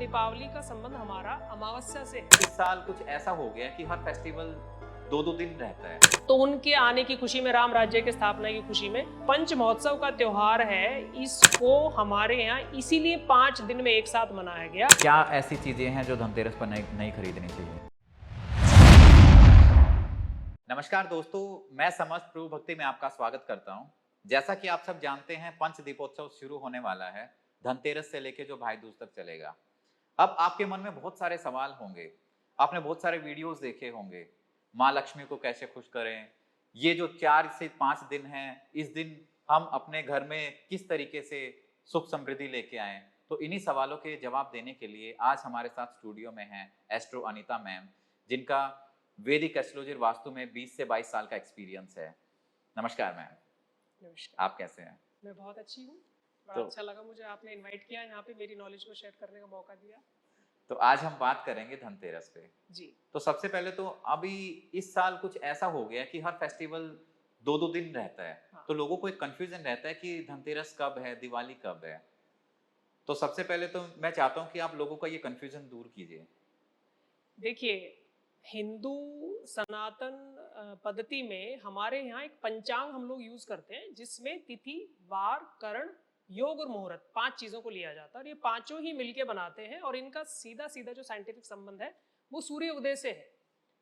दीपावली का संबंध हमारा अमावस्या से है। इस साल कुछ ऐसा हो गया कि हर फेस्टिवल दो दो दिन रहता है। तो उनके आने की खुशी में, राम राज्य की स्थापना की खुशी में पंच महोत्सव का त्योहार है, इसको हमारे यहाँ इसीलिए 5 दिन में एक साथ मनाया गया। क्या ऐसी चीजें हैं जो धनतेरस पर नहीं खरीदनी चाहिए? नमस्कार दोस्तों, मैं समस्त प्रभु भक्ति में आपका स्वागत करता हूं। जैसा कि आप सब जानते हैं, पंच दीपोत्सव शुरू होने वाला है। धनतेरस से लेके जो भाई दूज तक चलेगा। अब आपके मन में बहुत सारे सवाल होंगे, आपने बहुत सारे वीडियोस देखे होंगे, माँ लक्ष्मी को कैसे खुश करें, ये जो 4 से 5 दिन हैं, इस दिन हम अपने घर में किस तरीके से सुख समृद्धि लेके आएं। तो इन्हीं सवालों के जवाब देने के लिए आज हमारे साथ स्टूडियो में हैं एस्ट्रो अनीता मैम, जिनका वैदिक एस्ट्रोलॉजी वास्तु में 20 से 22 साल का एक्सपीरियंस है। नमस्कार मैम। नमस्कार। आप कैसे हैं? मैं बहुत अच्छी हूँ। बड़ा तो अच्छा लगा मुझे, आपने इनवाइट किया, यहाँ पे मेरी नॉलेज को शेयर करने का मौका दिया। तो आज हम बात करेंगे धनतेरस पे। जी। तो सबसे पहले तो अभी इस साल कुछ ऐसा हो गया कि हर फेस्टिवल दो दो दिन रहता है। हाँ। तो लोगों को एक कंफ्यूजन रहता है कि धनतेरस कब है, दिवाली कब है। तो सबसे पहले तो मैं चाहता हूँ कि आप लोगों का ये कंफ्यूजन दूर कीजिए। देखिए, हिंदू सनातन पद्धति में हमारे यहाँ एक पंचांग हम लोग यूज करते हैं, जिसमें तिथि, वार, करण, योग और मुहूर्त 5 चीजों को लिया जाता है और ये पांचों ही मिलके बनाते हैं। और इनका सीधा सीधा जो साइंटिफिक संबंध है वो सूर्य उदय से है।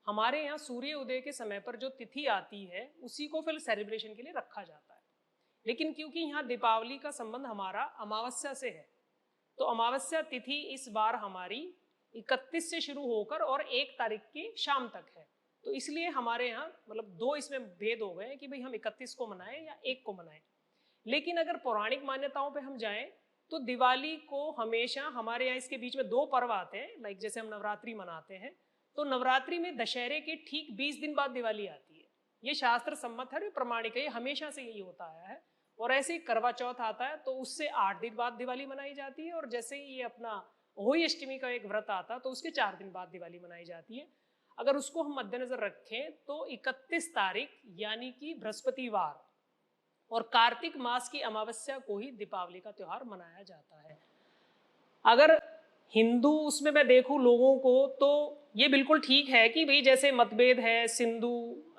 हमारे यहाँ सूर्य उदय के समय पर जो तिथि आती है उसी को फिर सेलिब्रेशन के लिए रखा जाता है। लेकिन क्योंकि यहाँ दीपावली का संबंध हमारा अमावस्या से है, तो अमावस्या तिथि इस बार हमारी 31 से शुरू होकर और 1 तारीख की शाम तक है। तो इसलिए हमारे यहाँ मतलब 2 इसमें भेद हो गए हैं कि भाई हम 31 को मनाएं या 1 को मनाएं। लेकिन अगर पौराणिक मान्यताओं पे हम जाएं तो दिवाली को हमेशा हमारे यहाँ इसके बीच में 2 पर्व आते हैं। लाइक जैसे हम नवरात्रि मनाते हैं, तो नवरात्रि में दशहरे के ठीक 20 दिन बाद दिवाली आती है। ये शास्त्र सम्मत है, प्रमाणिक है, ये हमेशा से यही होता आया है। और ऐसे ही करवा चौथ आता है तो उससे 8 दिन बाद दिवाली मनाई जाती है। और जैसे ही ये अपना होली अष्टमी का एक व्रत आता है तो उसके 4 दिन बाद दिवाली मनाई जाती है। अगर उसको हम मद्देनजर रखें तो 31 तारीख यानी कि बृहस्पतिवार और कार्तिक मास की अमावस्या को ही दीपावली का त्योहार मनाया जाता है। अगर हिंदू उसमें मैं देखूं लोगों को, तो ये बिल्कुल ठीक है कि भाई जैसे मतभेद है सिंधु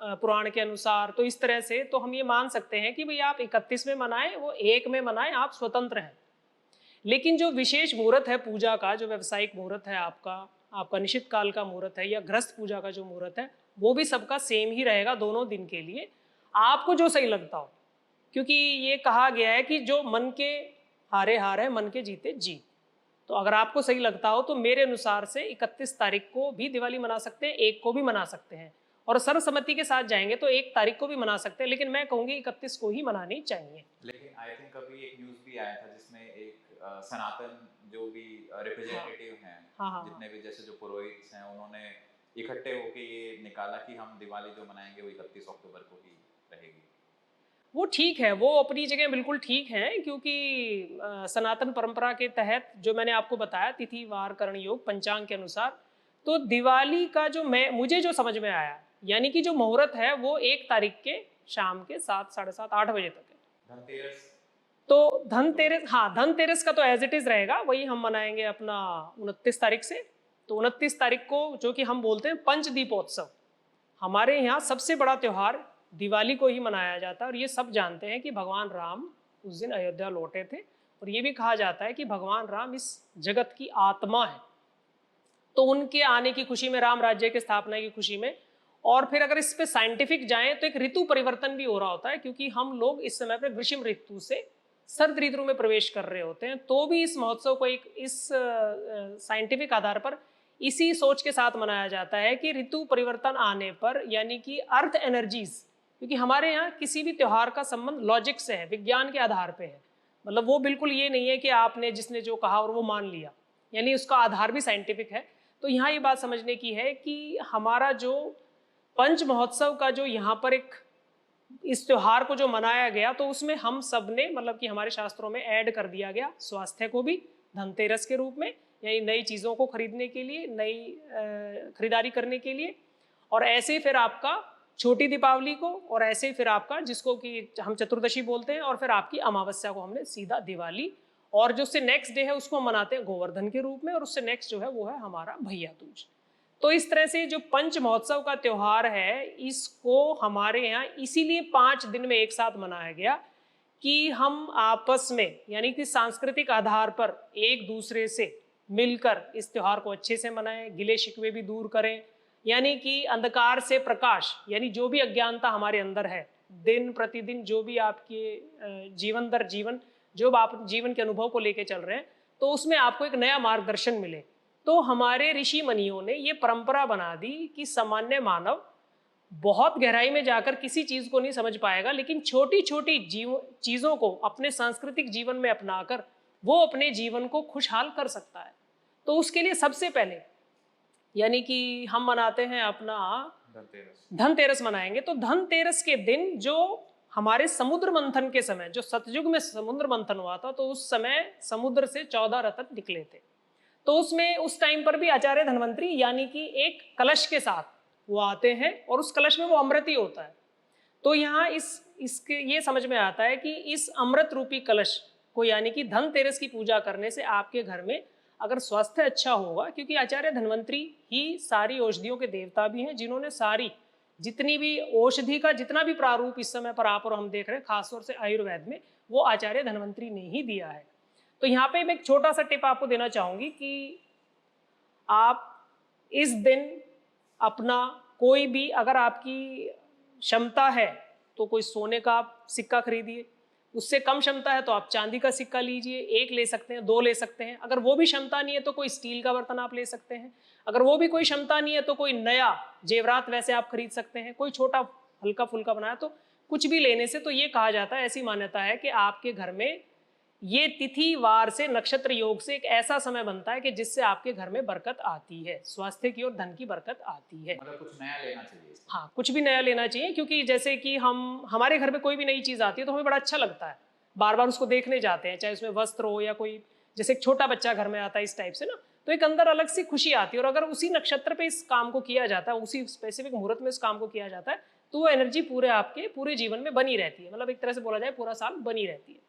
पुराण के अनुसार, तो इस तरह से तो हम ये मान सकते हैं कि भाई आप 31 में मनाएं, वो 1 में मनाएं, आप स्वतंत्र हैं। लेकिन जो विशेष मुहूर्त है पूजा का, जो व्यावसायिक मुहूर्त है आपका निश्चित काल का मुहूर्त है या गृहस्थ पूजा का जो मुहूर्त है, वो भी सबका सेम ही रहेगा दोनों दिन के लिए, आपको जो सही लगता हो। क्योंकि ये कहा गया है कि जो मन के हारे हार है, मन के जीते जीत। तो अगर आपको सही लगता हो तो मेरे अनुसार से 31 तारीख को भी दिवाली मना सकते हैं, 1 को भी मना सकते हैं, और सर्वसम्मति के साथ जाएंगे तो 1 तारीख को भी मना सकते हैं। लेकिन मैं कहूँगी 31 को ही मनानी चाहिए। लेकिन आई थिंक अभी एक न्यूज़ भी आया था जिसमें एक सनातन जो भी रिप्रेजेंटेटिव हैं, हाँ। जितने भी जैसे जो पुरोहित हैं, उन्होंने इकट्ठे होकर ये निकाला कि हम दिवाली जो मनाएंगे वो 31 अक्टूबर को ही रहेगी। वो ठीक है, वो अपनी जगह बिल्कुल ठीक है, क्योंकि सनातन परंपरा के तहत जो मैंने आपको बताया तिथि, वार, करण, योग पंचांग के अनुसार, तो दिवाली का जो मुझे जो समझ में आया, यानी कि जो मुहूर्त है वो 1 तारीख के शाम के 7, साढ़े 7, 8 बजे तक है। धनतेरस तो धनतेरस, हाँ धनतेरस का तो एज इट इज रहेगा, वही हम मनाएंगे अपना 29 तारीख से। तो 29 तारीख को जो कि हम बोलते हैं पंच दीपोत्सव, हमारे यहाँ सबसे बड़ा त्योहार दिवाली को ही मनाया जाता है। और ये सब जानते हैं कि भगवान राम उस दिन अयोध्या लौटे थे, और ये भी कहा जाता है कि भगवान राम इस जगत की आत्मा है। तो उनके आने की खुशी में, राम राज्य की स्थापना की खुशी में, और फिर अगर इस पे साइंटिफिक जाएं तो एक ऋतु परिवर्तन भी हो रहा होता है, क्योंकि हम लोग इस समय पे ग्रीष्म ऋतु से शरद ऋतु में प्रवेश कर रहे होते हैं। तो भी इस महोत्सव को एक इस साइंटिफिक आधार पर इसी सोच के साथ मनाया जाता है कि ऋतु परिवर्तन आने पर, यानी कि अर्थ एनर्जीज, क्योंकि हमारे यहाँ किसी भी त्योहार का संबंध लॉजिक से है, विज्ञान के आधार पे है। मतलब वो बिल्कुल ये नहीं है कि आपने जिसने जो कहा और वो मान लिया, यानी उसका आधार भी साइंटिफिक है। तो यहाँ ये बात समझने की है कि हमारा जो पंच महोत्सव का जो यहाँ पर एक इस त्योहार को जो मनाया गया, तो उसमें हम सब ने मतलब कि हमारे शास्त्रों में ऐड कर दिया गया स्वास्थ्य को भी धनतेरस के रूप में, यानी नई चीज़ों को खरीदने के लिए, नई खरीदारी करने के लिए। और ऐसे फिर आपका छोटी दीपावली को, और ऐसे फिर आपका जिसको कि हम चतुर्दशी बोलते हैं, और फिर आपकी अमावस्या को हमने सीधा दिवाली और जो उससे नेक्स्ट डे है उसको हम मनाते हैं गोवर्धन के रूप में, और उससे नेक्स्ट जो है वो है हमारा भैया दूज। तो इस तरह से जो पंच महोत्सव का त्योहार है, इसको हमारे यहाँ इसीलिए 5 दिन में एक साथ मनाया गया कि हम आपस में यानी कि सांस्कृतिक आधार पर एक दूसरे से मिलकर इस त्योहार को अच्छे से मनाएं, गिले शिकवे भी दूर करें, यानी कि अंधकार से प्रकाश, यानी जो भी अज्ञानता हमारे अंदर है, दिन प्रतिदिन जो भी आपके जीवन दर जीवन जो आप जीवन के अनुभव को लेके चल रहे हैं, तो उसमें आपको एक नया मार्गदर्शन मिले। तो हमारे ऋषि मुनियों ने ये परंपरा बना दी कि सामान्य मानव बहुत गहराई में जाकर किसी चीज को नहीं समझ पाएगा, लेकिन छोटी छोटी चीजों को अपने सांस्कृतिक जीवन में अपनाकर वो अपने जीवन को खुशहाल कर सकता है। तो उसके लिए सबसे पहले यानी कि हम मनाते हैं अपना धनतेरस मनाएंगे। तो धनतेरस के दिन जो हमारे समुद्र मंथन के समय, जो सतयुग में समुद्र मंथन हुआ था, तो उस समय समुद्र से 14 रत्न निकले थे। तो उसमें उस टाइम पर भी आचार्य धन्वंतरी यानी कि एक कलश के साथ वो आते हैं और उस कलश में वो अमृत ही होता है। तो यहाँ इसके ये समझ में आता है कि इस अमृत रूपी कलश को यानी कि धनतेरस की पूजा करने से आपके घर में अगर स्वास्थ्य अच्छा होगा, क्योंकि आचार्य धन्वंतरी ही सारी औषधियों के देवता भी हैं, जिन्होंने सारी जितनी भी औषधि का जितना भी प्रारूप इस समय पर आप और हम देख रहे हैं, खासतौर से आयुर्वेद में, वो आचार्य धन्वंतरी ने ही दिया है। तो यहाँ पे मैं एक छोटा सा टिप आपको देना चाहूंगी कि आप इस दिन अपना कोई भी, अगर आपकी क्षमता है तो कोई सोने का आप सिक्का खरीदिए, उससे कम क्षमता है तो आप चांदी का सिक्का लीजिए, 1 ले सकते हैं, 2 ले सकते हैं। अगर वो भी क्षमता नहीं है तो कोई स्टील का बर्तन आप ले सकते हैं। अगर वो भी कोई क्षमता नहीं है तो कोई नया जेवरात वैसे आप खरीद सकते हैं, कोई छोटा हल्का फुल्का बनाया। तो कुछ भी लेने से तो ये कहा जाता है, ऐसी मान्यता है कि आपके घर में ये तिथि वार से नक्षत्र योग से एक ऐसा समय बनता है कि जिससे आपके घर में बरकत आती है, स्वास्थ्य की और धन की बरकत आती है। मतलब कुछ नया लेना चाहिए। हाँ, कुछ भी नया लेना चाहिए, क्योंकि जैसे कि हमारे घर में कोई भी नई चीज आती है तो हमें बड़ा अच्छा लगता है, बार बार उसको देखने जाते हैं, चाहे उसमें वस्त्र हो या कोई, जैसे एक छोटा बच्चा घर में आता है इस टाइप से ना, तो एक अंदर अलग सी खुशी आती है। और अगर उसी नक्षत्र पे इस काम को किया जाता है, उसी स्पेसिफिक मुहूर्त में इस काम को किया जाता है, तो वो एनर्जी पूरे आपके पूरे जीवन में बनी रहती है, मतलब एक तरह से बोला जाए पूरा साल बनी रहती है।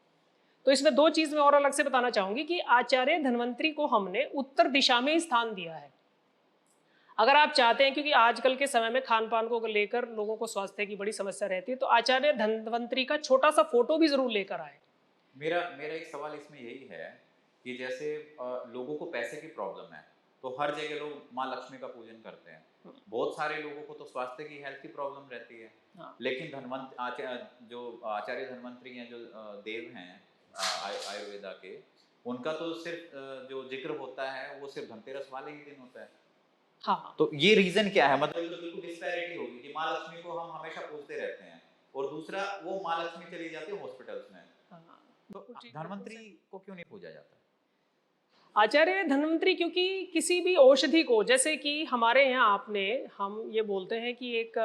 तो इसमें 2 चीज मैं और अलग से बताना चाहूंगी कि आचार्य धन्वंतरी को हमने उत्तर दिशा में ही स्थान दिया है। अगर आप चाहते हैं, क्योंकि आजकल के समय में खान पान को लेकर लोगों को स्वास्थ्य की बड़ी समस्या रहती है, तो आचार्य धन्वंतरी का छोटा सा फोटो भी जरूर लेकर आए। मेरा एक सवाल इसमें यही है कि जैसे लोगों को पैसे की प्रॉब्लम है, तो हर जगह लोग माँ लक्ष्मी का पूजन करते हैं। बहुत सारे लोगों को तो स्वास्थ्य की, हेल्थ की प्रॉब्लम रहती है। हाँ। लेकिन जो आचार्य धन्वंतरी हैं, जो देव हैं आयुर्वेदा के, उनका तो सिर्फ जो जिक्र होता है वो सिर्फ धनतेरस वाले ही दिन होता है। हाँ, तो ये रीजन क्या है? मतलब तो बिल्कुल डिस्पैरिटी होगी कि माँ लक्ष्मी को हम हमेशा पूजते रहते हैं और दूसरा वो माँ लक्ष्मी चली जाती है हॉस्पिटल्स में, तो धन्वंतरी को क्यों नहीं पूजा जाता? आचार्य धन्वंतरी क्योंकि किसी भी औषधि को, जैसे कि हमारे यहाँ हम ये बोलते हैं कि एक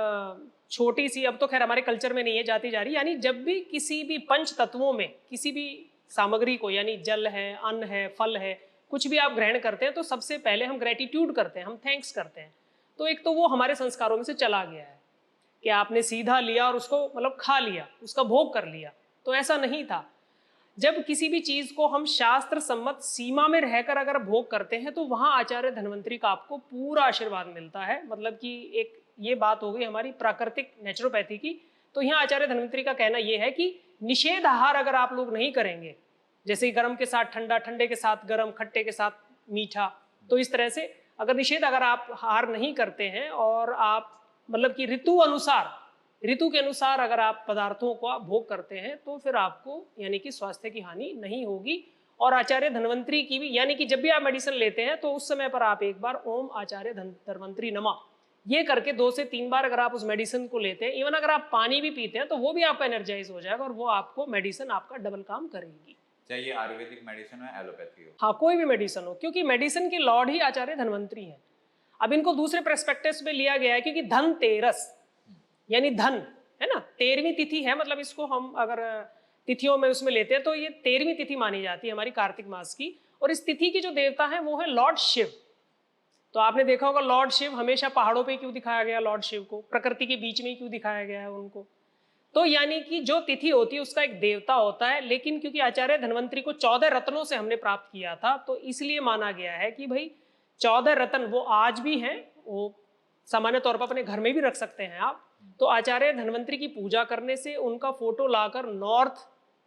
छोटी सी, अब तो खैर हमारे कल्चर में नहीं है, जाती जा रही, यानी जब भी किसी भी पंच तत्वों में किसी भी सामग्री को, यानी जल है, अन्न है, फल है, कुछ भी आप ग्रहण करते हैं तो सबसे पहले हम ग्रेटिट्यूड करते हैं, हम थैंक्स करते हैं। तो एक तो वो हमारे संस्कारों में से चला गया है कि आपने सीधा लिया और उसको मतलब खा लिया, उसका भोग कर लिया, तो ऐसा नहीं था। जब किसी भी चीज को हम शास्त्र सम्मत सीमा में रहकर अगर भोग करते हैं तो वहां आचार्य धन्वंतरी का आपको पूरा आशीर्वाद मिलता है। मतलब कि एक ये बात हो गई हमारी प्राकृतिक नेचुरोपैथी की। तो यहाँ आचार्य धन्वंतरी का कहना यह है कि निषेध आहार अगर आप लोग नहीं करेंगे, जैसे गर्म के साथ ठंडा, ठंडे के साथ गर्म, खट्टे के साथ मीठा, तो इस तरह से अगर आप आहार नहीं करते हैं और आप मतलब कि ऋतु के अनुसार अगर आप पदार्थों को भोग करते हैं तो फिर आपको यानी कि स्वास्थ्य की हानि नहीं होगी। और आचार्य धन्वंतरी की भी, यानी कि जब भी आप मेडिसिन लेते हैं तो उस समय पर आप एक बार ओम आचार्य धन्वंतरी नमः ये करके 2 से 3 बार अगर आप उस मेडिसिन को लेते हैं, इवन अगर आप पानी भी पीते हैं तो वो भी आपका एनर्जाइज हो जाएगा और वो आपको मेडिसिन आपका डबल काम करेगी, चाहे ये आयुर्वेदिक मेडिसिन हो, एलोपैथी हो। हाँ, कोई भी मेडिसिन हो, क्योंकि मेडिसिन के लॉर्ड ही आचार्य धन्वंतरी है। अब इनको दूसरे पर्सपेक्टिव में लिया गया है क्योंकि धनतेरस यानी धन है ना, 13वीं तिथि है, मतलब इसको हम अगर तिथियों में उसमें लेते हैं तो ये 13वीं तिथि मानी जाती है हमारी कार्तिक मास की। और इस तिथि की जो देवता है वो है लॉर्ड शिव। तो आपने देखा होगा लॉर्ड शिव हमेशा पहाड़ों पे क्यों दिखाया गया, लॉर्ड शिव को प्रकृति के बीच में ही क्यों दिखाया गया है उनको, तो यानी कि जो तिथि होती है उसका एक देवता होता है, लेकिन क्योंकि आचार्य धन्वंतरी को 14 रत्नों से हमने प्राप्त किया था, तो इसलिए माना गया है कि भाई 14 रत्न वो आज भी हैं, वो सामान्य तौर पर अपने घर में भी रख सकते हैं आप। तो आचार्य धन्वंतरी की पूजा करने से, उनका फोटो लाकर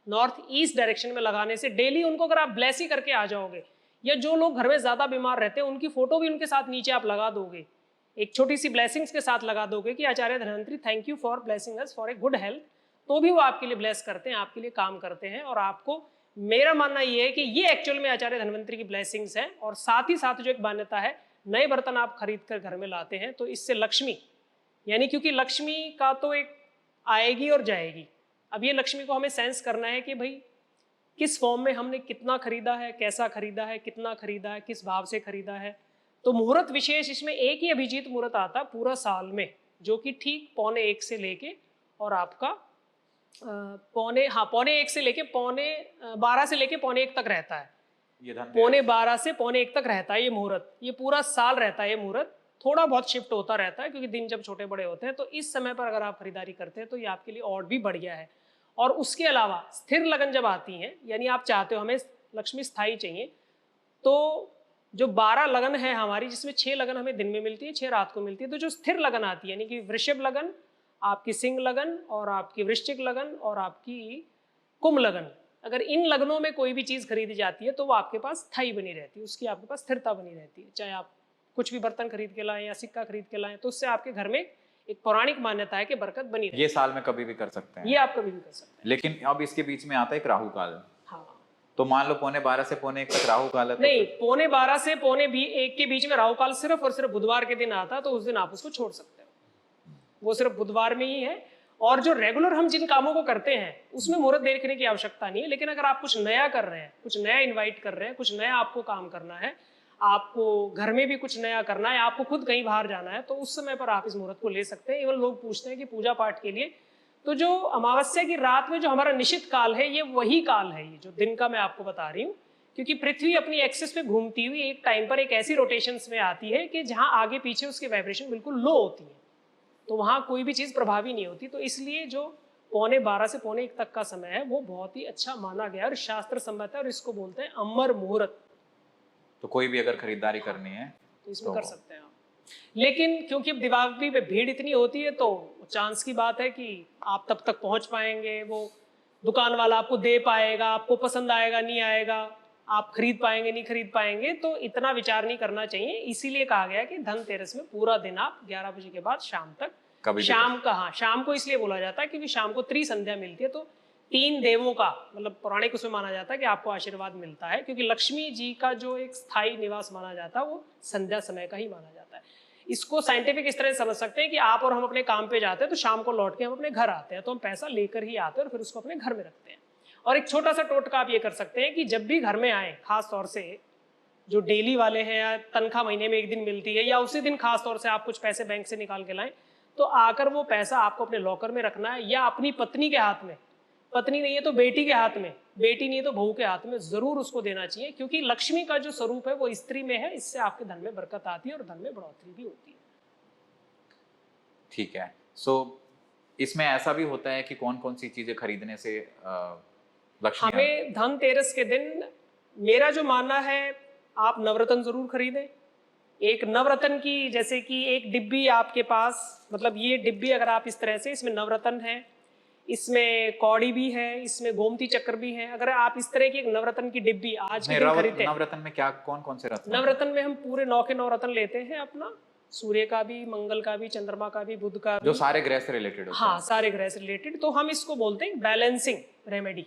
नॉर्थ ईस्ट डायरेक्शन में लगाने से, डेली उनको अगर आप ब्लेस ही करके आ जाओगे, या जो लोग घर में ज्यादा बीमार रहते हैं उनकी फोटो भी उनके साथ नीचे आप लगा दोगे, एक छोटी सी ब्लेसिंग्स के साथ लगा दोगे कि Acharya Dhanvantari thank you for blessing us for a good health, तो भी वो आपके लिए ब्लेस करते हैं, आपके लिए काम करते हैं। और आपको, मेरा मानना ये है कि ये एक्चुअल में आचार्य धन्वंतरी की ब्लेसिंग्स हैं। और साथ ही साथ जो एक मान्यता है, नए बर्तन आप खरीद कर घर में लाते हैं तो इससे लक्ष्मी, यानी क्योंकि लक्ष्मी का तो एक आएगी और जाएगी, अब ये लक्ष्मी को हमें सेंस करना है कि भाई किस फॉर्म में हमने कितना खरीदा है, कैसा खरीदा है, कितना खरीदा है, किस भाव से खरीदा है। तो मुहूर्त विशेष इसमें एक ही अभिजीत मुहूर्त आता है पूरा साल में, जो कि ठीक 1:45 से लेके और आपका 1:45 से लेके 12 से लेके 1:45 तक रहता है। ये 12:45 से 1:45 तक रहता है ये मुहूर्त, ये पूरा साल रहता है ये मुहूर्त। थोड़ा बहुत शिफ्ट होता रहता है क्योंकि दिन जब छोटे बड़े होते हैं, तो इस समय पर अगर आप खरीदारी करते हैं तो ये आपके लिए और भी बढ़िया है। और उसके अलावा स्थिर लगन जब आती हैं, यानी आप चाहते हो हमें लक्ष्मी स्थायी चाहिए, तो जो 12 लगन है हमारी, जिसमें 6 लगन हमें दिन में मिलती है, 6 रात को मिलती है, तो जो स्थिर लगन आती है, यानी कि वृषभ लगन, आपकी सिंह लगन और आपकी वृश्चिक लगन और आपकी कुंभ लगन, अगर इन लगनों में कोई भी चीज खरीदी जाती है तो वो आपके पास स्थायी बनी रहती है, उसकी आपके पास स्थिरता बनी रहती है। चाहे आप कुछ भी बर्तन खरीद के लाएं या सिक्का खरीद के लाएं, तो उससे आपके घर में एक पौराणिक मान्यता है कि बरकत बनी रहती है। ये साल में कभी भी कर सकते हैं, ये आप कभी भी कर सकते हैं। लेकिन अब इसके बीच में आता है एक राहु काल। हाँ, तो मान लो 12:45 से 1:45 तक राहु काल है, तो नहीं, 12:45 से 1:45 के बीच में राहु काल सिर्फ और सिर्फ बुधवार के दिन आता है, तो उस दिन आप उसको छोड़ सकते हो, वो सिर्फ बुधवार में ही है। और जो रेगुलर हम जिन कामों को करते हैं उसमें मुहूर्त देखने की आवश्यकता नहीं है, लेकिन अगर आप कुछ नया कर रहे हैं, कुछ नया इन्वाइट कर रहे हैं, कुछ नया आपको काम करना है, आपको घर में भी कुछ नया करना है, आपको खुद कहीं बाहर जाना है, तो उस समय पर आप इस मुहूर्त को ले सकते हैं। इवन लोग पूछते हैं कि पूजा पाठ के लिए, तो जो अमावस्या की रात में जो हमारा निश्चित काल है, ये वही काल है, ये जो दिन का मैं आपको बता रही हूँ, क्योंकि पृथ्वी अपनी एक्सिस पे घूमती हुई एक टाइम पर एक ऐसी रोटेशंस में आती है कि जहां आगे पीछे उसके वाइब्रेशन बिल्कुल लो होती है, तो वहां कोई भी चीज प्रभावी नहीं होती। तो इसलिए जो 12:45 से 1:45 तक का समय है वो बहुत ही अच्छा माना गया और शास्त्र सम्मत है, और इसको बोलते हैं अमर मुहूर्त। तो कोई भी अगर खरीदारी करनी है तो इसमें कर सकते हैं आप। लेकिन क्योंकि अब दीपावली पे भीड़ इतनी होती है, तो चांस की बात है कि आप तब तक पहुंच पाएंगे, वो दुकान वाला आपको दे पाएगा, आपको पसंद आएगा नहीं आएगा, आप खरीद पाएंगे नहीं खरीद पाएंगे, तो इतना विचार नहीं करना चाहिए। इसीलिए कहा गया कि धनतेरस में पूरा दिन आप 11 बजे के बाद शाम तक, शाम का, हाँ, शाम को इसलिए बोला जाता है क्योंकि शाम को त्रिसंध्या मिलती है, तो 3 देवों का, मतलब पौराणिक उसमें माना जाता है कि आपको आशीर्वाद मिलता है, क्योंकि लक्ष्मी जी का जो एक स्थायी निवास माना जाता है वो संध्या समय का ही माना जाता है। इसको साइंटिफिक इस तरह से समझ सकते हैं कि आप और हम अपने काम पे जाते हैं, तो शाम को लौट के हम अपने घर आते हैं, तो हम पैसा लेकर ही आते हैं और फिर उसको अपने घर में रखते हैं। और एक छोटा सा टोटका आप ये कर सकते हैं कि जब भी घर में आए, खास तौर से जो डेली वाले हैं या तनख्वाह महीने में एक दिन मिलती है, या उसी दिन खास तौर से आप कुछ पैसे बैंक से निकाल के लाएं, तो आकर वो पैसा आपको अपने लॉकर में रखना है, या अपनी पत्नी के हाथ में, पत्नी नहीं है तो बेटी के हाथ में, बेटी नहीं है तो बहू के हाथ में जरूर उसको देना चाहिए, क्योंकि लक्ष्मी का जो स्वरूप है वो स्त्री में है, इससे आपके धन में बरकत आती है और धन में बढ़ोतरी भी होती है। ठीक है। सो इसमें ऐसा भी होता है कि कौन कौन सी चीजें खरीदने से लक्ष्मी, हमें धनतेरस के दिन, मेरा जो मानना है, आप नवरत्न जरूर खरीदें। एक नवरत्न की, जैसे कि एक डिब्बी आपके पास, मतलब ये डिब्बी अगर आप इस तरह से, इसमें नवरत्न है, इसमें कौड़ी भी है, इसमें गोमती चक्र भी है, अगर आप इस तरह की एक नवरत्न की डिब्बी आज के दिन खरीदते हैं। नवरत्न में क्या, कौन कौन से रत्न? नवरत्न में हम पूरे 9 के 9 रत्न लेते हैं, अपना सूर्य का भी, मंगल का भी, चंद्रमा का भी, बुध का भी, जो सारे ग्रह से रिलेटेड होते हैं। हाँ, सारे ग्रह से रिलेटेड। तो हम इसको बोलते हैं बैलेंसिंग रेमेडी,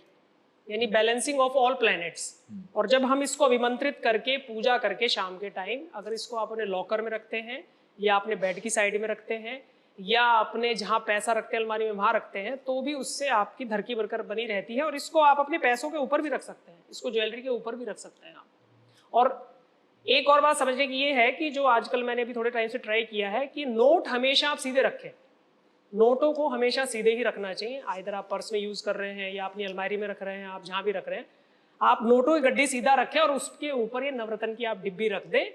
यानी बैलेंसिंग ऑफ ऑल प्लैनेट्स। और जब हम इसको अभिमंत्रित करके, पूजा करके शाम के टाइम, अगर इसको आप अपने लॉकर में रखते हैं, या अपने बेड की साइड में रखते हैं, या अपने जहाँ पैसा रखते हैं अलमारी में वहाँ रखते हैं, तो भी उससे आपकी धन की बरकत बनी रहती है। और इसको आप अपने पैसों के ऊपर भी रख सकते हैं, इसको ज्वेलरी के ऊपर भी रख सकते हैं आप। और एक और बात समझने की ये है कि जो आजकल मैंने अभी थोड़े टाइम से ट्राई किया है कि नोट हमेशा आप सीधे रखें, नोटों को हमेशा सीधे ही रखना चाहिए। आइदर आप पर्स में यूज कर रहे हैं या अपनी अलमारी में रख रहे हैं, आप जहाँ भी रख रहे हैं, आप नोटों की गड्डी सीधा रखें और उसके ऊपर ये नवरत्न की आप डिब्बी रख दें।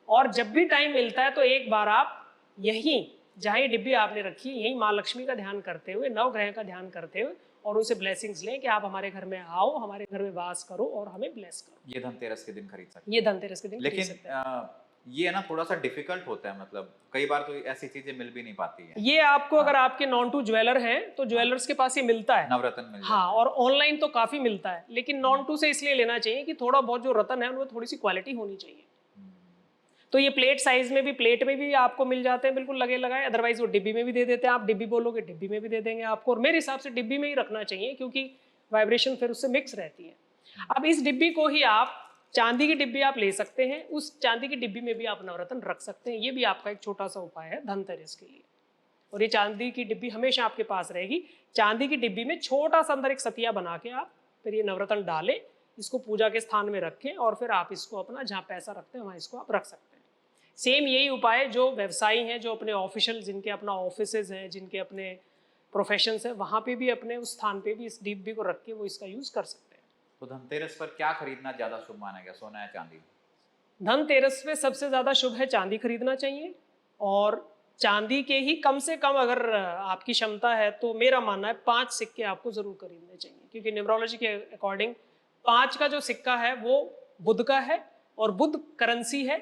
और जब भी टाइम मिलता है तो एक बार आप यहीं जहाँ ये डिब्बी आपने रखी है यही माँ लक्ष्मी का ध्यान करते हुए, नवग्रह का ध्यान करते हुए और उनसे ब्लेसिंग्स लें कि आप हमारे घर में आओ, हमारे घर में वास करो और हमें ब्लेस करो। ये धनतेरस के दिन खरीद सकते हैं। ये धनतेरस के दिन खरीद लेकिन सकते हैं। ये ना थोड़ा सा डिफिकल्ट होता है, मतलब कई बार तो ऐसी चीजें मिल भी नहीं पाती है। ये आपको हाँ। अगर आपके नॉन टू ज्वेलर हैं तो ज्वेलर्स के पास ये मिलता है, नवरत्न मिल हाँ, जाता है। और ऑनलाइन तो काफी मिलता है, लेकिन नॉन टू से इसलिए लेना चाहिए कि थोड़ा बहुत जो रतन है उनमें थोड़ी सी क्वालिटी होनी चाहिए। तो ये प्लेट साइज में भी, प्लेट में भी आपको मिल जाते हैं बिल्कुल लगे लगाए, अदरवाइज वो डिब्बी में भी दे देते हैं। आप डिब्बी बोलोगे डिब्बी में भी दे देंगे आपको, और मेरे हिसाब से डिब्बी में ही रखना चाहिए क्योंकि वाइब्रेशन फिर उससे मिक्स रहती है। अब इस डिब्बी को ही आप, चांदी की डिब्बी आप ले सकते हैं, उस चांदी की डिब्बी में भी आप नवरत्न रख सकते हैं। ये भी आपका एक छोटा सा उपाय है धनतेरस के लिए। और ये चांदी की डिब्बी हमेशा आपके पास रहेगी। चांदी की डिब्बी में छोटा सा अंदर एक सतिया बना के आप फिर ये नवरत्न डालें, इसको पूजा के स्थान में रखें और फिर आप इसको अपना जहाँ पैसा रखते हैं वहाँ इसको आप रख सकते हैं। सेम यही उपाय जो व्यवसायी हैं, जो अपने ऑफिशियल, जिनके अपना ऑफिसेज हैं, जिनके अपने प्रोफेशंस हैं, वहाँ पे भी अपने उस स्थान पे भी इस डिब्बी को रख के वो इसका यूज कर सकते हैं। तो धनतेरस पर क्या खरीदना ज्यादा शुभ माना गया, सोना या चांदी? धनतेरस पे सबसे ज्यादा शुभ है चांदी खरीदना चाहिए, और चांदी के ही कम से कम अगर आपकी क्षमता है तो मेरा मानना है 5 सिक्के आपको जरूर खरीदने चाहिए, क्योंकि न्यूमरोलॉजी के अकॉर्डिंग 5 का जो सिक्का है वो बुध का है, और बुध करेंसी है।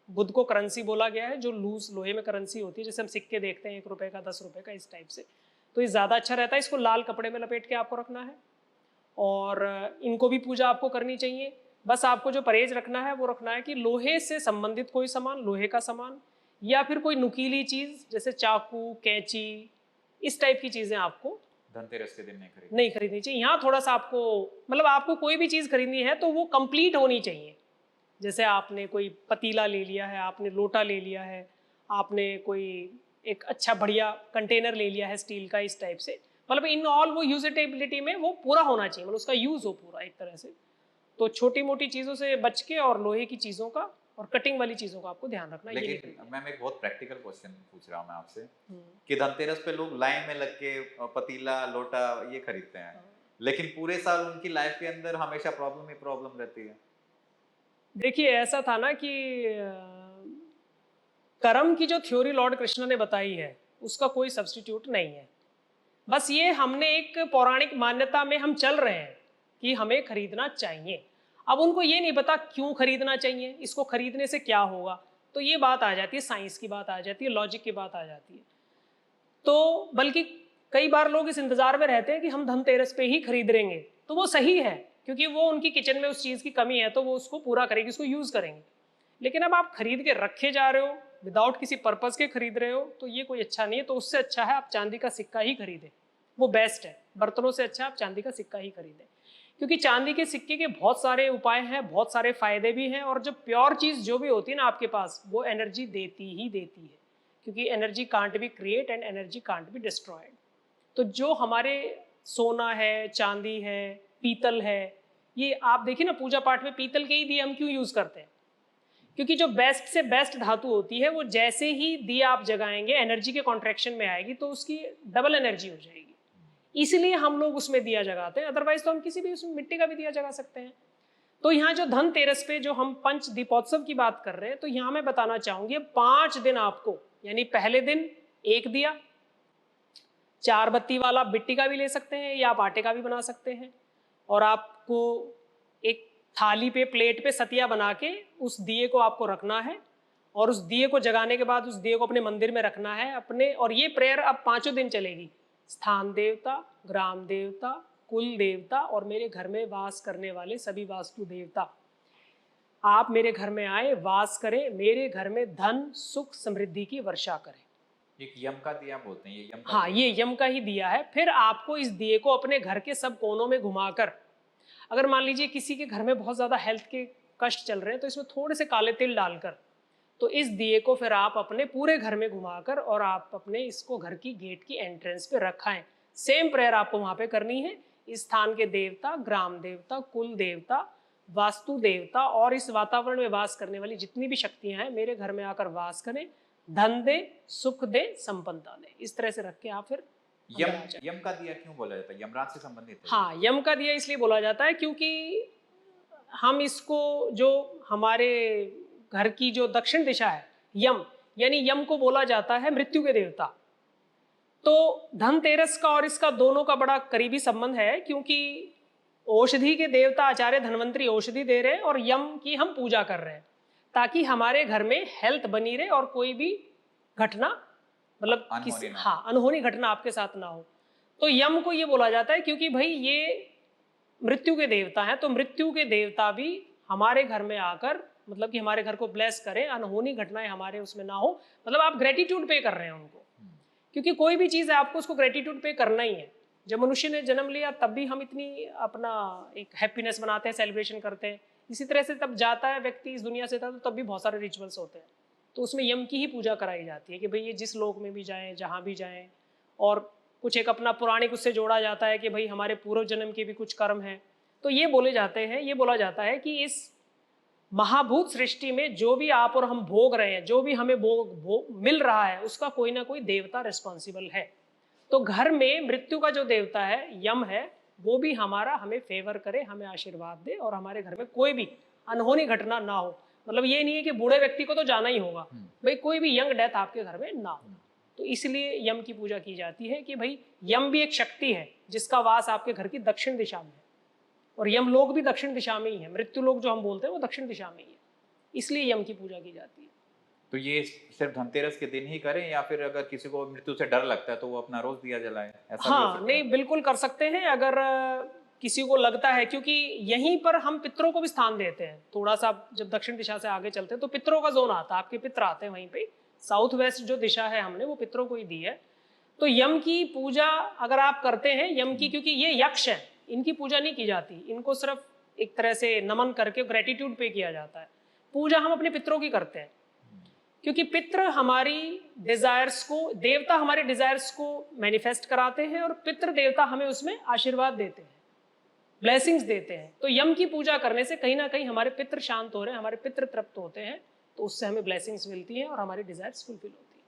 बुध को करेंसी बोला गया है, जो लूज लोहे में करेंसी होती है, जैसे हम सिक्के देखते हैं 1 रुपए का, 10 रुपए का, इस टाइप से। तो ये ज़्यादा अच्छा रहता है। इसको लाल कपड़े में लपेट के आपको रखना है, और इनको भी पूजा आपको करनी चाहिए। बस आपको जो परहेज रखना है वो रखना है कि लोहे से संबंधित कोई सामान, लोहे का सामान या फिर कोई नुकीली चीज़ जैसे चाकू, कैंची, इस टाइप की चीज़ें आपको धनतेरस के दिन नहीं खरीदनी चाहिए। यहाँ थोड़ा सा आपको, मतलब आपको कोई भी चीज़ खरीदनी है तो वो कंप्लीट होनी चाहिए। जैसे आपने कोई पतीला ले लिया है, आपने लोटा ले लिया है, आपने कोई एक अच्छा बढ़िया कंटेनर ले लिया है स्टील का, इस टाइप से, मतलब इन ऑल वो यूजेबिलिटी में वो पूरा होना चाहिए, मतलब उसका यूज हो पूरा एक तरह से। तो छोटी मोटी चीज़ों से बच के और लोहे की चीज़ों का और कटिंग वाली चीज़ों का आपको ध्यान रखना है। लेकिन मैम एक बहुत प्रैक्टिकल क्वेश्चन पूछ रहा हूँ मैं आपसे कि धनतेरस पे लोग लाइन में लग के पतीला, लोटा ये खरीदते हैं, लेकिन पूरे साल उनकी लाइफ के अंदर हमेशा प्रॉब्लम ही प्रॉब्लम रहती है। देखिए ऐसा था ना कि कर्म की जो थ्योरी लॉर्ड कृष्ण ने बताई है उसका कोई सब्स्टिट्यूट नहीं है। बस ये हमने एक पौराणिक मान्यता में हम चल रहे हैं कि हमें खरीदना चाहिए। अब उनको ये नहीं पता क्यों खरीदना चाहिए, इसको खरीदने से क्या होगा, तो ये बात आ जाती है, साइंस की बात आ जाती है, लॉजिक की बात आ जाती है। तो बल्कि कई बार लोग इस इंतजार में रहते हैं कि हम धनतेरस पे ही खरीदेंगे, तो वो सही है क्योंकि वो उनकी किचन में उस चीज़ की कमी है तो वो उसको पूरा करेंगे, उसको यूज़ करेंगे। लेकिन अब आप खरीद के रखे जा रहे हो, विदाउट किसी पर्पज़ के खरीद रहे हो, तो ये कोई अच्छा नहीं है। तो उससे अच्छा है आप चांदी का सिक्का ही खरीदें, वो बेस्ट है। बर्तनों से अच्छा आप चांदी का सिक्का ही खरीदें, क्योंकि चांदी के सिक्के के बहुत सारे उपाय हैं, बहुत सारे फायदे भी हैं, और जब प्योर चीज़ जो भी होती है ना आपके पास, वो एनर्जी देती ही देती है, क्योंकि energy can't be create and energy can't be destroyed. तो जो हमारे सोना है, चांदी है, पीतल है, ये आप देखिए ना पूजा पाठ में पीतल के ही दिए हम क्यों यूज़ करते हैं, क्योंकि जो बेस्ट से बेस्ट धातु होती है वो जैसे ही दिया आप जगाएंगे एनर्जी के कॉन्ट्रैक्शन में आएगी तो उसकी डबल एनर्जी हो जाएगी, इसलिए हम लोग उसमें दिया जगाते हैं। अदरवाइज तो हम किसी भी उसमें मिट्टी का भी दिया जगा सकते हैं। तो यहाँ जो धनतेरस पे जो हम पंच दीपोत्सव की बात कर रहे हैं, तो यहाँ मैं बताना चाहूंगी 5 दिन आपको, यानी पहले दिन 1 दिया, 4 बत्ती वाला मिट्टी का भी ले सकते हैं या आप आटे का भी बना सकते हैं, और आपको एक थाली पे, प्लेट पे सतिया बना के उस दिए को आपको रखना है, और उस दिए को जगाने के बाद उस दिए को अपने मंदिर में रखना है अपने। और ये प्रेयर अब 5 दिन चलेगी। स्थान देवता, ग्राम देवता, कुल देवता और मेरे घर में वास करने वाले सभी वास्तु देवता, आप मेरे घर में आए, वास करें, मेरे घर में धन, सुख, समृद्धि की वर्षा करें। एक यम का दिया बोलते हैं, ये यम का हाँ, ये यम का ही दिया है। फिर आपको इस दिए को अपने घर के सब कोनों में घुमाकर, अगर मान लीजिए किसी के घर में बहुत ज़्यादा हेल्थ के कष्ट चल रहे हैं तो इसमें थोड़े से काले तिल डालकर, तो इस दिए को फिर आप अपने पूरे घर में घुमाकर और आप अपने इसको घर की गेट की एंट्रेंस पे रखाएं। सेम प्रेयर आपको वहाँ पे करनी है। इस स्थान के देवता, ग्राम देवता, कुल देवता, वास्तु देवता और इस वातावरण में वास करने वाली जितनी भी शक्तियाँ हैं मेरे घर में आकर वास करें, धन दे, सुख दे, संपन्नता दे। इस तरह से रख के आप फिर यम का दिया क्यों बोला जाता है? यमराज से संबंधित है? हाँ, यम का दिया इसलिए बोला जाता है क्योंकि हम इसको, जो हमारे घर की जो दक्षिण दिशा है, यम, यानी यम को बोला जाता है मृत्यु के देवता। तो धनतेरस का और इसका दोनों का बड़ा करीबी संबंध है, क्योंकि औषधि के देवता आचार्य धन्वंतरी औषधि दे रहे हैं और यम की हम पूजा कर रहे हैं, ताकि हमारे घर में हेल्थ बनी रहे और कोई भी घटना, मतलब किसी अनहोनी घटना आपके साथ ना हो। तो यम को ये बोला जाता है क्योंकि भाई ये मृत्यु के देवता हैं, तो मृत्यु के देवता भी हमारे घर में आकर, मतलब कि हमारे घर को ब्लेस करें, अनहोनी घटनाएं हमारे उसमें ना हो। मतलब आप ग्रेटिट्यूड पे कर रहे हैं उनको, क्योंकि कोई भी चीज़ है आपको उसको ग्रेटिट्यूड पे करना ही है। जब मनुष्य ने जन्म लिया तब भी हम इतनी अपना एक हैप्पीनेस मनाते हैं, सेलिब्रेशन करते हैं। इसी तरह से तब जाता है व्यक्ति इस दुनिया से था, तो तब भी बहुत सारे रिचुअल्स होते हैं। तो उसमें यम की ही पूजा कराई जाती है कि भाई ये जिस लोक में भी जाएं, जहाँ भी जाएं, और कुछ एक अपना पौराणिक उससे जोड़ा जाता है कि भाई हमारे पूर्व जन्म के भी कुछ कर्म हैं। तो ये बोले जाते हैं, ये बोला जाता है कि इस महाभूत सृष्टि में जो भी आप और हम भोग रहे हैं, जो भी हमें मिल रहा है, उसका कोई ना कोई देवता रिस्पॉन्सिबल है। तो घर में मृत्यु का जो देवता है, यम है, वो भी हमारा हमें फेवर करे, हमें आशीर्वाद दे और हमारे घर में कोई भी अनहोनी घटना ना हो। मतलब ये नहीं है कि बूढ़े व्यक्ति को तो जाना ही होगा, भाई कोई भी यंग डेथ आपके घर में ना हो। तो इसलिए यम की पूजा की जाती है कि भाई यम भी एक शक्ति है जिसका वास आपके घर की दक्षिण दिशा में है, और यम लोग भी दक्षिण दिशा में ही है। मृत्यु लोग जो हम बोलते हैं वो दक्षिण दिशा में ही है, इसलिए यम की पूजा की जाती है। तो ये सिर्फ धनतेरस के दिन ही करें, या फिर अगर किसी को मृत्यु से डर लगता है तो वो अपना रोज दिया जलाए, ऐसा हाँ, नहीं, बिल्कुल कर सकते हैं अगर किसी को लगता है, क्योंकि यहीं पर हम पितरों को भी स्थान देते हैं। थोड़ा सा जब दक्षिण दिशा से आगे चलते हैं तो पितरों का जोन आता है, आपके पितर आते हैं वहीं पे। साउथ वेस्ट जो दिशा है हमने वो पितरों को ही दी है। तो यम की पूजा अगर आप करते हैं, यम की, क्योंकि ये यक्ष है, इनकी पूजा नहीं की जाती, इनको सिर्फ एक तरह से नमन करके ग्रेटिट्यूड पे किया जाता है। पूजा हम अपने पितरों की करते हैं, क्योंकि पितृ हमारी डिजायर्स को, देवता हमारे डिजायर्स को मैनिफेस्ट कराते हैं, और पितृ देवता हमें उसमें आशीर्वाद देते हैं, ब्लेसिंग्स देते हैं। तो यम की पूजा करने से कहीं ना कहीं हमारे पितृ शांत हो रहे हैं, हमारे पितृ तृप्त होते हैं, तो उससे हमें ब्लेसिंग्स मिलती हैं और हमारी डिजायर्स फुलफिल होती है।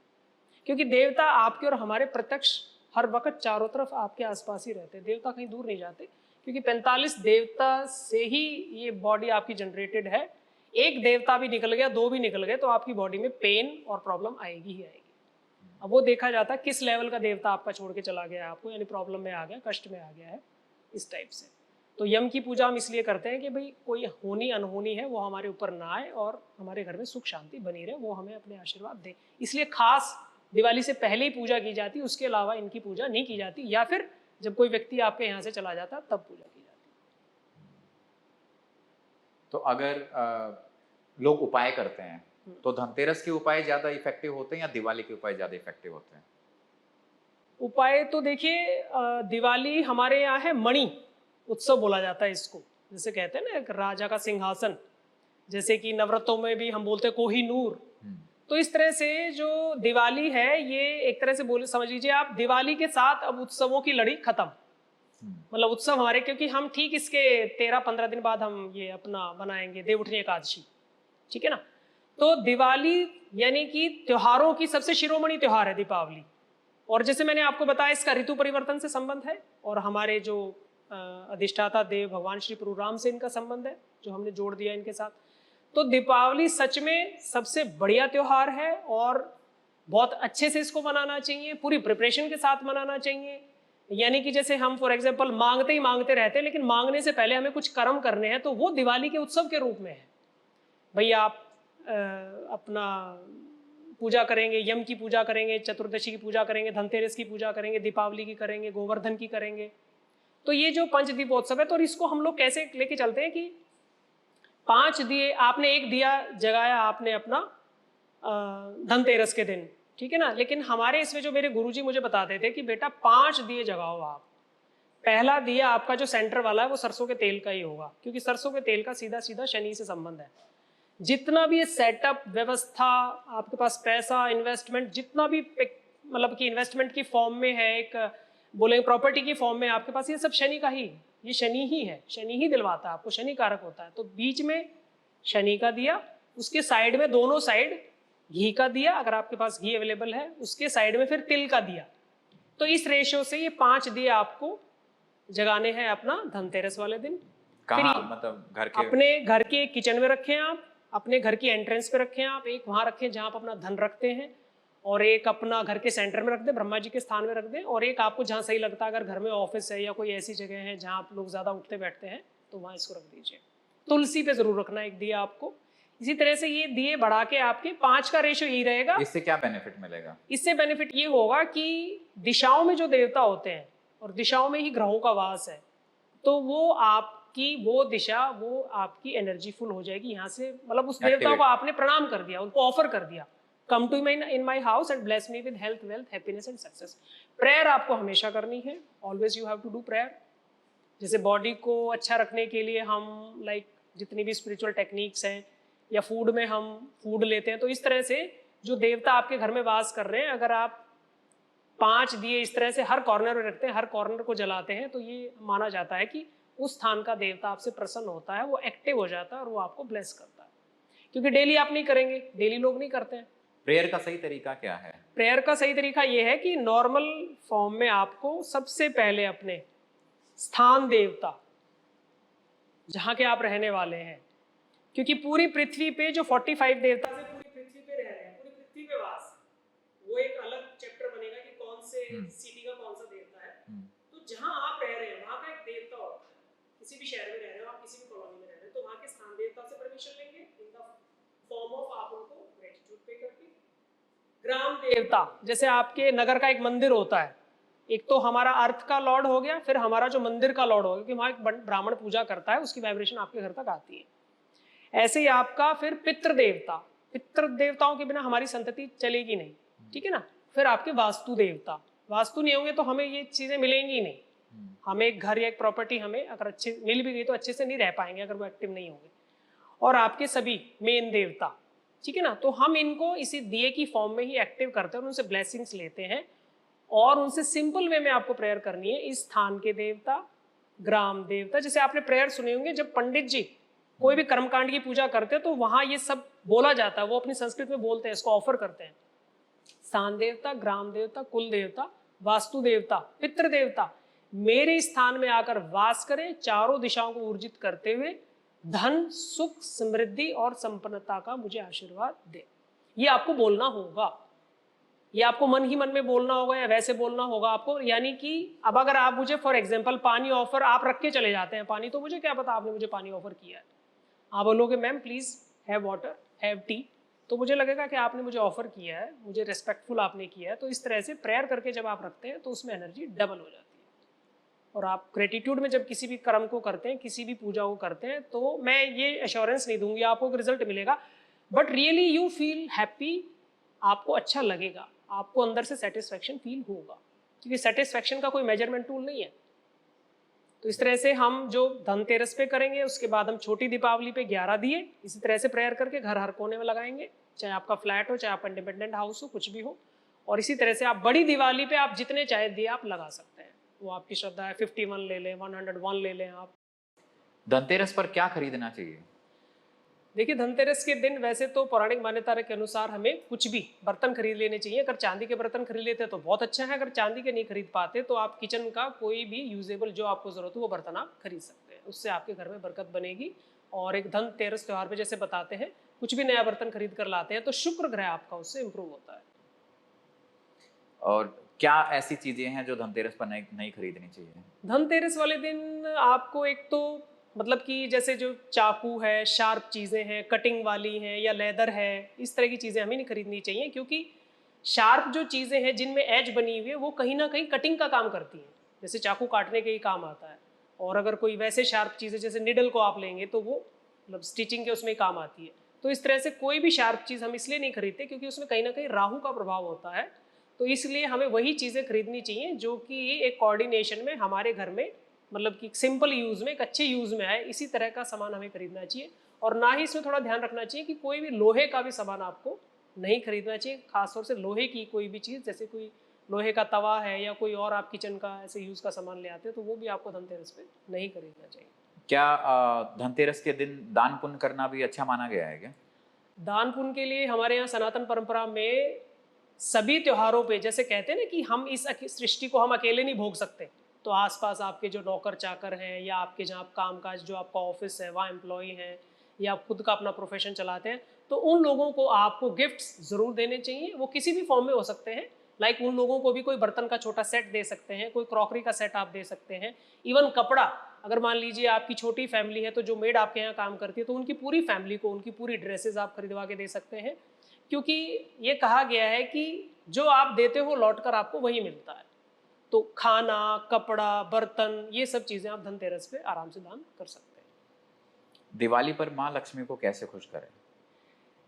क्योंकि देवता आपके और हमारे प्रत्यक्ष हर वक्त चारों तरफ आपके आसपास ही रहते हैं, देवता कहीं दूर नहीं जाते, क्योंकि 45 देवता से ही ये बॉडी आपकी जनरेटेड है। एक देवता भी निकल गया, दो भी निकल गए, तो आपकी बॉडी में पेन और प्रॉब्लम आएगी ही आएगी। अब वो देखा जाता है किस लेवल का देवता आपका छोड़ के चला गया आपको, यानी प्रॉब्लम में आ गया, कष्ट में आ गया है, इस टाइप से। तो यम की पूजा हम इसलिए करते हैं कि भाई कोई होनी अनहोनी है वो हमारे ऊपर ना आए और हमारे घर में सुख शांति बनी रहे, वो हमें अपने आशीर्वाद दे। इसलिए खास दिवाली से पहले ही पूजा की जाती, उसके अलावा इनकी पूजा नहीं की जाती, या फिर जब कोई व्यक्ति आपके यहाँ से चला जाता तब पूजा की जाती। तो अगर लोग उपाय करते हैं तो धनतेरस के उपाय ज्यादा इफेक्टिव होते हैं या दिवाली के उपाय ज्यादा इफेक्टिव होते हैं? उपाय तो देखिए, दिवाली हमारे यहाँ है मणि उत्सव बोला जाता है इसको, जैसे कहते हैं ना एक राजा का सिंहासन, जैसे कि नवरात्रों में भी हम बोलते हैं कोहिनूर। तो इस तरह से जो दिवाली है ये एक तरह से बोले, समझ लीजिए आप, दिवाली के साथ अब उत्सवों की लड़ी खत्म। मतलब उत्सव हमारे, क्योंकि हम ठीक इसके 13-15 दिन बाद हम ये अपना बनाएंगे देवउठनी एकादशी, ठीक है ना। तो दिवाली यानी कि त्योहारों की सबसे शिरोमणि त्योहार है दीपावली, और जैसे मैंने आपको बताया इसका ऋतु परिवर्तन से संबंध है, और हमारे जो अधिष्ठाता देव भगवान श्री प्रभु राम से इनका संबंध है, जो हमने जोड़ दिया इनके साथ। तो दीपावली सच में सबसे बढ़िया त्योहार है और बहुत अच्छे से इसको मनाना चाहिए, पूरी प्रिपरेशन के साथ मनाना चाहिए। यानी कि जैसे हम फॉर एग्जांपल मांगते ही मांगते रहते हैं, लेकिन मांगने से पहले हमें कुछ कर्म करने हैं, तो वो दिवाली के उत्सव के रूप में है। भैया आप अपना पूजा करेंगे, यम की पूजा करेंगे, चतुर्दशी की पूजा करेंगे, धनतेरस की पूजा करेंगे, दीपावली की करेंगे, गोवर्धन की करेंगे। तो ये जो पंच दीपोत्सव है, तो इसको हम लोग कैसे लेके चलते हैं कि 5 दिए, आपने एक दिया जगाया आपने अपना धनतेरस के दिन, ठीक है ना। लेकिन हमारे इसमें जो मेरे गुरुजी मुझे बताते थे कि बेटा 5 दिए जगाओ आप। पहला दिया आपका जो सेंटर वाला है वो सरसों के तेल का ही होगा, क्योंकि सरसों के तेल का सीधा सीधा शनि से संबंध है। जितना भी ये सेटअप व्यवस्था, आपके पास पैसा, इन्वेस्टमेंट, जितना भी मतलब कि इन्वेस्टमेंट की फॉर्म में है, एक बोलेंगे प्रॉपर्टी की फॉर्म में आपके पास, ये सब शनि का ही, ये शनि ही है, शनि ही दिलवाता है आपको, शनि कारक होता है। तो बीच में शनि का दिया, उसके साइड में दोनों साइड घी का दिया, अगर आपके पास घी अवेलेबल है, उसके साइड में फिर तिल का दिया। तो इस रेशियो से ये 5 दिए आपको जगाने हैं अपना धनतेरस वाले दिन। कहाँ, मतलब घर के, अपने घर के किचन में रखें आप, अपने घर की एंट्रेंस पे रखें आप, एक वहाँ रखें जहाँ आप अपना धन रखते हैं, और एक अपना घर के सेंटर में रख दें, ब्रह्मा जी के स्थान में रख दें, और एक आपको जहाँ सही लगता है, अगर घर में ऑफिस है या कोई ऐसी जगह है जहाँ आप लोग ज़्यादा उठते बैठते हैं तो वहाँ इसको रख दीजिए। तुलसी पे ज़रूर रखना एक दिया आपको। इसी तरह से ये दिए बढ़ा के आपके 5 का रेशो यही रहेगा। इससे क्या बेनिफिट मिलेगा? इससे बेनिफिट ये होगा कि दिशाओं में जो देवता होते हैं और दिशाओं में ही ग्रहों का वास है, तो वो आपकी वो दिशा, वो आपकी एनर्जी फुल हो जाएगी यहाँ से, मतलब उस देवता को आपने प्रणाम कर दिया, उनको ऑफर कर दिया, come to in my house and bless me with health, wealth, happiness and success. Prayer आपको हमेशा करनी है, always you have to do prayer. जैसे बॉडी को अच्छा रखने के लिए हम जितनी भी स्पिरिचुअल टेक्निक्स हैं, या फूड में हम फूड लेते हैं, तो इस तरह से जो देवता आपके घर में वास कर रहे हैं, अगर आप 5 दिए इस तरह से हर कॉर्नर में रखते हैं, हर कॉर्नर को जलाते हैं, तो ये माना जाता है कि उस स्थान का देवता आपसे प्रसन्न होता है, वो एक्टिव हो जाता है और वो आपको ब्लेस करता है। क्योंकि डेली आप नहीं करेंगे, डेली लोग नहीं करते हैं। प्रेयर का सही तरीका क्या है? प्रेयर का सही तरीका ये है कि नॉर्मल फॉर्म में आपको सबसे पहले अपने स्थान देवता, जहां के आप रहने वाले हैं, क्योंकि पूरी पृथ्वी पे जो 45 देवता से पूरी पृथ्वी पे रह रहे हैं, पूरी पृथ्वी पे वास, वो एक अलग चैप्टर बनेगा कि कौन से सिटी का कौन सा देवता है। तो जहां आप रह रहे हैं वहां का एक देवता होता है। किसी भी शहर में रह रहे हो आप, किसी भी कॉलोनी में रह रहे हैं, तो वहां के स्थान देवता से परमिशन लेंगे इन द फॉर्म ऑफ आप उनको ग्रेटिट्यूड पे करके। ग्राम देवता, जैसे आपके नगर का एक मंदिर होता है, एक तो हमारा अर्थ का लॉर्ड हो गया, फिर हमारा जो मंदिर का लॉर्ड हो गया, क्योंकि वहां एक ब्राह्मण पूजा करता है, उसकी वाइब्रेशन आपके घर तक आती है। ऐसे ही आपका फिर पितृ देवता, पितृ देवताओं के बिना हमारी संतति चलेगी नहीं, ठीक है ना। फिर आपके वास्तु देवता, वास्तु नहीं होंगे तो हमें ये चीजें मिलेंगी ही नहीं। हमें एक घर या एक प्रॉपर्टी हमें अगर अच्छे मिल भी गई तो अच्छे से नहीं रह पाएंगे अगर वो एक्टिव नहीं होंगे। और आपके सभी मेन देवता, ठीक है ना, तो हम इनको इसी दिए की फॉर्म में ही एक्टिव करते हैं और उनसे ब्लेसिंग्स लेते हैं, और उनसे सिंपल वे में आपको प्रेयर करनी है। इस स्थान के देवता, ग्राम देवता, जैसे आपने प्रेयर सुने होंगे, जब पंडित जी कोई भी कर्मकांड की पूजा करते हैं तो वहां ये सब बोला जाता है, वो अपनी संस्कृत में बोलते हैं, इसको ऑफर करते हैं। स्थान देवता, ग्राम देवता, कुल देवता, वास्तु देवता, पितृ देवता मेरे स्थान में आकर वास करें, चारों दिशाओं को ऊर्जित करते हुए धन, सुख, समृद्धि और संपन्नता का मुझे आशीर्वाद दे। ये आपको बोलना होगा, ये आपको मन ही मन में बोलना होगा या वैसे बोलना होगा आपको। यानी कि अब अगर आप मुझे फॉर एग्जांपल पानी ऑफर आप रख के चले जाते हैं, पानी तो मुझे क्या पता आपने मुझे पानी ऑफर किया है, आप बोलोगे ma'am please have water, have T, तो मुझे लगेगा कि आपने मुझे ऑफर किया है, मुझे रिस्पेक्टफुल आपने किया है। तो इस तरह से प्रेयर करके जब आप रखते हैं तो उसमें एनर्जी डबल हो जाती है। और आप ग्रेटिट्यूड में जब किसी भी कर्म को करते हैं, किसी भी पूजा को करते हैं, तो मैं ये एश्योरेंस नहीं दूंगी आपको कि रिजल्ट मिलेगा, but really you feel happy, आपको अच्छा लगेगा, आपको अंदर से सेटिस्फैक्शन फील होगा, क्योंकि सेटिस्फैक्शन का कोई मेजरमेंट टूल नहीं है। तो इस तरह से हम जो धनतेरस पे करेंगे, उसके बाद हम छोटी दीपावली पे 11 दिए इसी तरह से प्रेयर करके घर हर कोने में लगाएंगे, चाहे आपका फ्लैट हो, चाहे आपका इंडिपेंडेंट हाउस हो, कुछ भी हो। और इसी तरह से आप बड़ी दिवाली पे आप जितने चाहे दिए आप लगा सकते हैं, वो आपकी श्रद्धा है। 51 ले लें, 101 ले लें आप। धनतेरस पर क्या खरीदना चाहिए? देखिए, धनतेरस के दिन वैसे तो पौराणिक मान्यता के अनुसार हमें कुछ भी बर्तन खरीद लेने चाहिए। अगर चांदी के बर्तन खरीद लेते तो बहुत अच्छा है, अगर चांदी के नहीं खरीद पाते तो आप किचन का कोई भी यूजेबल जो आपको जरूरत हो वो बर्तन आप खरीद सकते हैं, उससे आपके घर में बरकत बनेगी। और एक धनतेरस त्यौहार पे जैसे बताते हैं, कुछ भी नया बर्तन खरीद कर लाते हैं तो शुक्र ग्रह आपका उससे इंप्रूव होता है। और क्या ऐसी चीजें हैं जो धनतेरस पर नहीं खरीदनी चाहिए? धनतेरस वाले दिन आपको एक तो मतलब कि जैसे जो चाकू है, शार्प चीज़ें हैं, कटिंग वाली हैं या लेदर है, इस तरह की चीज़ें हमें नहीं खरीदनी चाहिए, क्योंकि शार्प जो चीज़ें हैं जिनमें एज बनी हुई है वो कहीं ना कहीं कटिंग का काम करती हैं, जैसे चाकू काटने के ही काम आता है। और अगर कोई वैसे शार्प चीज़ें जैसे निडल को आप लेंगे तो वो मतलब स्टिचिंग के उसमें काम आती है। तो इस तरह से कोई भी शार्प चीज़ हम इसलिए नहीं खरीदते क्योंकि उसमें कहीं ना कहीं राहु का प्रभाव होता है। तो इसलिए हमें वही चीज़ें खरीदनी चाहिए जो कि एक कोऑर्डिनेशन में हमारे घर में मतलब कि सिंपल यूज़ में, एक अच्छे यूज़ में आए, इसी तरह का सामान हमें खरीदना चाहिए। और ना ही इसमें थोड़ा ध्यान रखना चाहिए कि कोई भी लोहे का भी सामान आपको नहीं खरीदना चाहिए, खासतौर से लोहे की कोई भी चीज़, जैसे कोई लोहे का तवा है या कोई और आप किचन का ऐसे यूज़ का सामान ले आते हैं तो वो भी आपको धनतेरस पे नहीं खरीदना चाहिए। क्या धनतेरस के दिन दान पुण्य करना भी अच्छा माना गया है क्या? दान पुण्य के लिए हमारे यहाँ सनातन परंपरा में सभी त्योहारों पे जैसे कहते हैं ना कि हम इस सृष्टि को हम अकेले नहीं भोग सकते, तो आसपास आपके जो नौकर चाकर हैं या आपके जहाँ आप काम काज जो आपका ऑफिस है वहाँ एम्प्लॉय हैं या आप खुद का अपना प्रोफेशन चलाते हैं, तो उन लोगों को आपको गिफ्ट्स ज़रूर देने चाहिए। वो किसी भी फॉर्म में हो सकते हैं, लाइक उन लोगों को भी कोई बर्तन का छोटा सेट दे सकते हैं, कोई क्रॉकरी का सेट आप दे सकते हैं, इवन कपड़ा। अगर मान लीजिए आपकी छोटी फैमिली है तो जो मेड आपके यहाँ काम करती है तो उनकी पूरी फैमिली को उनकी पूरी ड्रेसेस आप खरीदवा के दे सकते हैं, क्योंकि ये कहा गया है कि जो आप देते हो लौट कर आपको वही मिलता है। तो खाना, कपड़ा, बर्तन, ये सब चीज़ें आप धनतेरस पे आराम से दान कर सकते हैं। दिवाली पर माँ लक्ष्मी को कैसे खुश करें?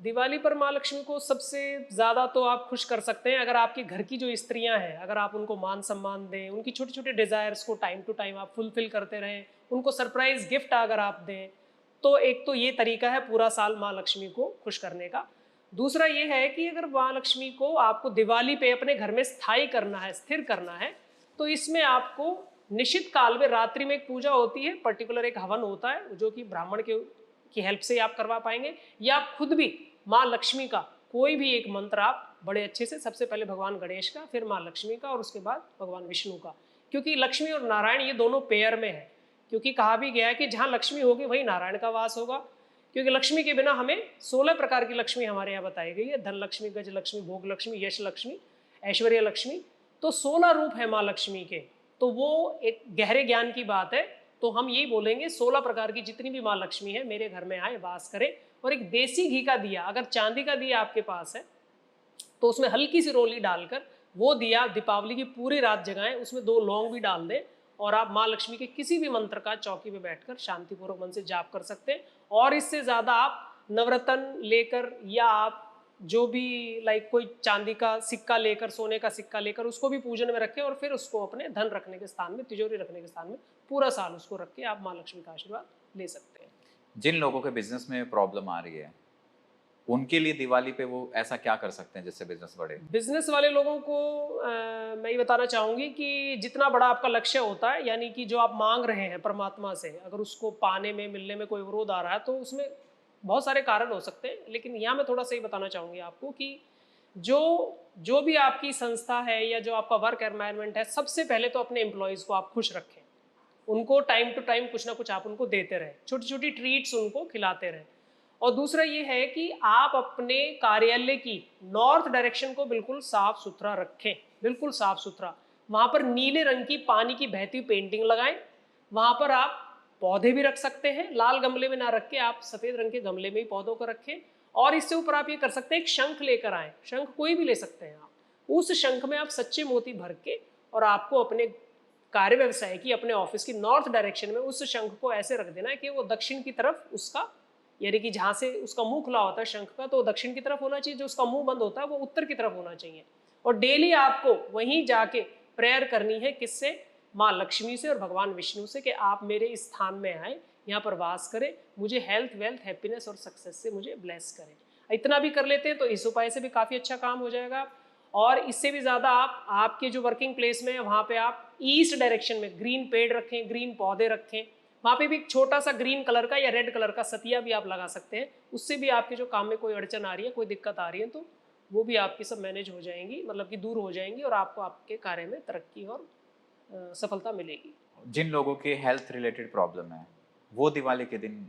दिवाली पर माँ लक्ष्मी को सबसे ज़्यादा तो आप खुश कर सकते हैं अगर आपके घर की जो स्त्रियां हैं, अगर आप उनको मान सम्मान दें, उनकी छोटे छोटे डिज़ायर्स को टाइम टू टाइम आप फुलफिल करते रहें, उनको सरप्राइज गिफ्ट अगर आप दें, तो एक तो ये तरीका है पूरा साल माँ लक्ष्मी को खुश करने का। दूसरा ये है कि अगर माँ लक्ष्मी को आपको दिवाली पे अपने घर में स्थायी करना है, स्थिर करना है, तो इसमें आपको निश्चित काल में रात्रि में एक पूजा होती है, पर्टिकुलर एक हवन होता है जो कि ब्राह्मण के की हेल्प से आप करवा पाएंगे, या आप खुद भी माँ लक्ष्मी का कोई भी एक मंत्र आप बड़े अच्छे से, सबसे पहले भगवान गणेश का, फिर माँ लक्ष्मी का और उसके बाद भगवान विष्णु का, क्योंकि लक्ष्मी और नारायण ये दोनों पेयर में है। क्योंकि कहा भी गया है कि जहाँ लक्ष्मी होगी वहीं नारायण का वास होगा, क्योंकि लक्ष्मी के बिना हमें 16 प्रकार की लक्ष्मी हमारे यहाँ बताई गई है। धन लक्ष्मी, गज लक्ष्मी, भोग लक्ष्मी, यश लक्ष्मी, ऐश्वर्य लक्ष्मी, तो 16 रूप है माँ लक्ष्मी के। तो वो एक गहरे ज्ञान की बात है। तो हम यही बोलेंगे 16 प्रकार की जितनी भी माँ लक्ष्मी है मेरे घर में आए, वास करें। और एक देसी घी का दिया, अगर चांदी का दिया आपके पास है तो उसमें हल्की सी रोली डालकर वो दिया दीपावली की पूरी रात जगाएं, उसमें 2 लौंग भी डाल दें, और आप माँ लक्ष्मी के किसी भी मंत्र का चौकी पे बैठकर शांतिपूर्वक मन से जाप कर सकते हैं। और इससे ज़्यादा आप नवरत्न लेकर, या आप जो भी लाइक कोई चांदी का सिक्का लेकर, सोने का सिक्का लेकर उसको भी पूजन में रखें, और फिर उसको अपने धन रखने के स्थान में, तिजोरी रखने के स्थान में पूरा साल उसको रख के आप माँ लक्ष्मी का आशीर्वाद ले सकते हैं। जिन लोगों के बिजनेस में प्रॉब्लम आ रही है उनके लिए दिवाली पे वो ऐसा क्या कर सकते हैं जिससे बिजनेस बढ़े? बिजनेस वाले लोगों को मैं ये बताना चाहूँगी कि जितना बड़ा आपका लक्ष्य होता है, यानी कि जो आप मांग रहे हैं परमात्मा से, अगर उसको पाने में, मिलने में कोई विरोध आ रहा है तो उसमें बहुत सारे कारण हो सकते हैं। लेकिन यहाँ मैं थोड़ा सा ही बताना चाहूँगी आपको कि जो जो भी आपकी संस्था है या जो आपका वर्क एनवायरनमेंट है, सबसे पहले तो अपने एम्प्लॉयज़ को आप खुश रखें। उनको टाइम टू टाइम कुछ ना कुछ आप उनको देते रहें, छोटी छोटी ट्रीट्स उनको खिलाते रहें। और दूसरा ये है कि आप अपने कार्यालय की नॉर्थ डायरेक्शन को बिल्कुल साफ सुथरा रखें, बिल्कुल साफ सुथरा। वहाँ पर नीले रंग की पानी की बहती हुई पेंटिंग लगाएं। वहाँ पर आप पौधे भी रख सकते हैं, लाल गमले में ना रख के आप सफ़ेद रंग के गमले में ही पौधों को रखें। और इससे ऊपर आप ये कर सकते हैं, एक शंख लेकर आएँ, शंख कोई भी ले सकते हैं आप। उस शंख में आप सच्चे मोती भर के, और आपको अपने कार्य व्यवसाय की, अपने ऑफिस की नॉर्थ डायरेक्शन में उस शंख को ऐसे रख देना है कि वो दक्षिण की तरफ उसका, यानी कि जहाँ से उसका मुंह खुला होता है शंख का, तो दक्षिण की तरफ होना चाहिए, जो उसका मुंह बंद होता है वो उत्तर की तरफ होना चाहिए। और डेली आपको वहीं जाके प्रेयर करनी है, किससे? माँ लक्ष्मी से और भगवान विष्णु से, कि आप मेरे इस स्थान में आए, यहाँ पर वास करें, मुझे हेल्थ, वेल्थ, हैप्पीनेस और सक्सेस से मुझे ब्लेस करें। इतना भी कर लेते हैं तो इस उपाय से भी काफ़ी अच्छा काम हो जाएगा। और इससे भी ज़्यादा आप आपके जो वर्किंग प्लेस में है वहाँ पे आप ईस्ट डायरेक्शन में ग्रीन पेड़ रखें, ग्रीन पौधे रखें। वहाँ पे भी एक छोटा सा ग्रीन कलर का या रेड कलर का सतिया भी आप लगा सकते हैं। उससे भी आपके जो काम में कोई अड़चन आ रही है, कोई दिक्कत आ रही है, तो वो भी आपकी सब मैनेज हो जाएंगी, मतलब कि दूर हो जाएंगी, और आपको आपके कार्य में तरक्की और सफलता मिलेगी। जिन लोगों के हेल्थ रिलेटेड प्रॉब्लम है वो दिवाली के दिन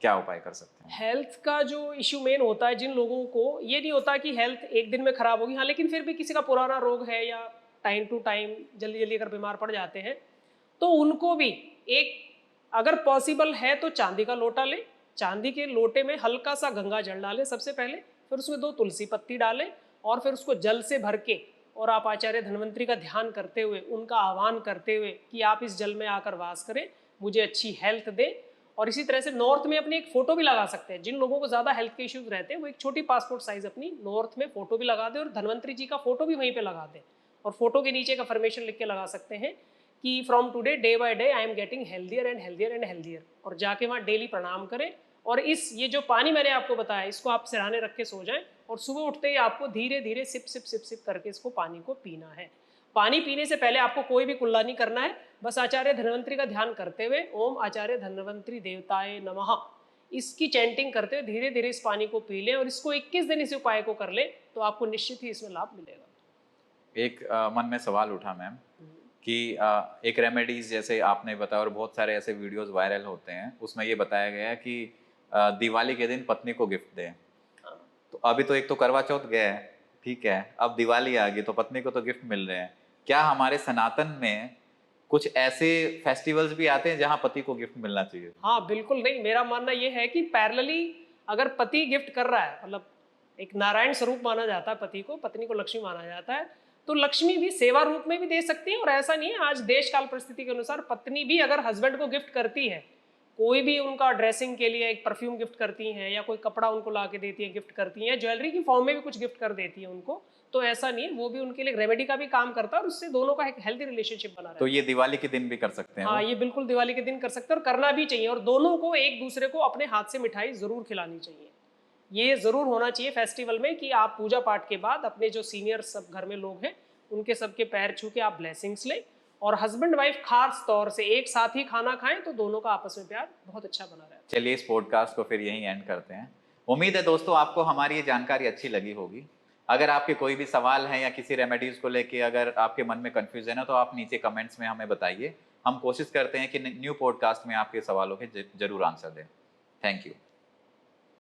क्या उपाय कर सकते हैं? हेल्थ का जो इशू मेन होता है, जिन लोगों को ये नहीं होता कि हेल्थ एक दिन में खराब होगी, हाँ, लेकिन फिर भी किसी का पुराना रोग है या टाइम टू टाइम जल्दी जल्दी अगर बीमार पड़ जाते हैं, तो उनको भी एक, अगर पॉसिबल है तो चांदी का लोटा लें, चांदी के लोटे में हल्का सा गंगा जल डालें सबसे पहले, फिर उसमें 2 तुलसी पत्ती डालें, और फिर उसको जल से भर के, और आप आचार्य धन्वंतरी का ध्यान करते हुए, उनका आह्वान करते हुए कि आप इस जल में आकर वास करें, मुझे अच्छी हेल्थ दें। और इसी तरह से नॉर्थ में अपनी एक फ़ोटो भी लगा सकते हैं। जिन लोगों को ज़्यादा हेल्थ के इश्यूज रहते हैं वो एक छोटी पासपोर्ट साइज़ अपनी नॉर्थ में फ़ोटो भी लगा दें, और धन्वंतरी जी का फ़ोटो भी वहीं पे लगा दें। और फोटो के नीचे एक अफर्मेशन लिख के लगा सकते हैं कि from today day by day I am getting healthier and healthier and healthier, और जाके वहाँ डेली प्रणाम करें। और ये जो पानी मैंने आपको बताया, इसको आप सिरहाने रख के सो जाएं, और सुबह उठते ही आपको धीरे धीरे सिप सिप सिप सिप करके इसको पानी को पीना है। पानी पीने से पहले आपको कोई भी कुल्ला नहीं करना है, बस आचार्य धन्वंतरी का ध्यान करते हुए ओम आचार्य धन्वंतरी देवताए नमः, इसकी चैंटिंग करते हुए धीरे धीरे इस पानी को पी लें, और इसको 21 दिन इस उपाय को कर लें, तो आपको निश्चित ही इसमें लाभ मिलेगा। एक मन में सवाल उठा मैम कि एक रेमेडीज जैसे आपने बताया और बहुत सारे ऐसे वीडियोस वायरल होते हैं, उसमें ये बताया गया है कि दिवाली के दिन पत्नी को गिफ्ट दें। हाँ। तो अभी तो एक तो करवा चौथ गया है, ठीक है, अब दिवाली आ गई तो पत्नी को तो गिफ्ट मिल रहे हैं। क्या हमारे सनातन में कुछ ऐसे फेस्टिवल्स भी आते हैं जहां पति को गिफ्ट मिलना चाहिए? हाँ बिल्कुल नहीं, मेरा मानना ये है कि पैरेलली अगर पति गिफ्ट कर रहा है, मतलब एक नारायण स्वरूप माना जाता है पति को, पत्नी को लक्ष्मी माना जाता है, तो लक्ष्मी भी सेवा रूप में भी दे सकती है। और ऐसा नहीं है, आज देश काल परिस्थिति के अनुसार पत्नी भी अगर हस्बैंड को गिफ्ट करती है, कोई भी उनका ड्रेसिंग के लिए एक परफ्यूम गिफ्ट करती हैं, या कोई कपड़ा उनको ला के देती है गिफ्ट करती हैं, ज्वेलरी की फॉर्म में भी कुछ गिफ्ट कर देती है उनको, तो ऐसा नहीं है, वो भी उनके लिए रेमेडी का भी काम करता है और उससे दोनों का एक हेल्दी रिलेशनशिप बना रहता तो है। ये दिवाली के दिन भी कर सकते हैं हाँ, वो? ये बिल्कुल दिवाली के दिन कर सकते हैं और करना भी चाहिए, और दोनों को एक दूसरे को अपने हाथ से मिठाई जरूर खिलानी चाहिए। ये जरूर होना चाहिए फेस्टिवल में कि आप पूजा पाठ के बाद अपने जो सीनियर सब घर में लोग हैं उनके सबके पैर छू के आप ब्लेसिंग्स लें, और हस्बैंड वाइफ खास तौर से एक साथ ही खाना खाएं, तो दोनों का आपस में प्यार बहुत अच्छा बना रहता है। चलिए इस पॉडकास्ट को फिर यहीं एंड करते हैं। उम्मीद है दोस्तों आपको हमारी ये जानकारी अच्छी लगी होगी। अगर आपके कोई भी सवाल हैं या किसी रेमेडीज को लेके अगर आपके मन में कंफ्यूजन है तो आप नीचे कमेंट्स में हमें बताइए। हम कोशिश करते हैं कि न्यू पॉडकास्ट में आपके सवालों के जरूर आंसर दें। Thank you.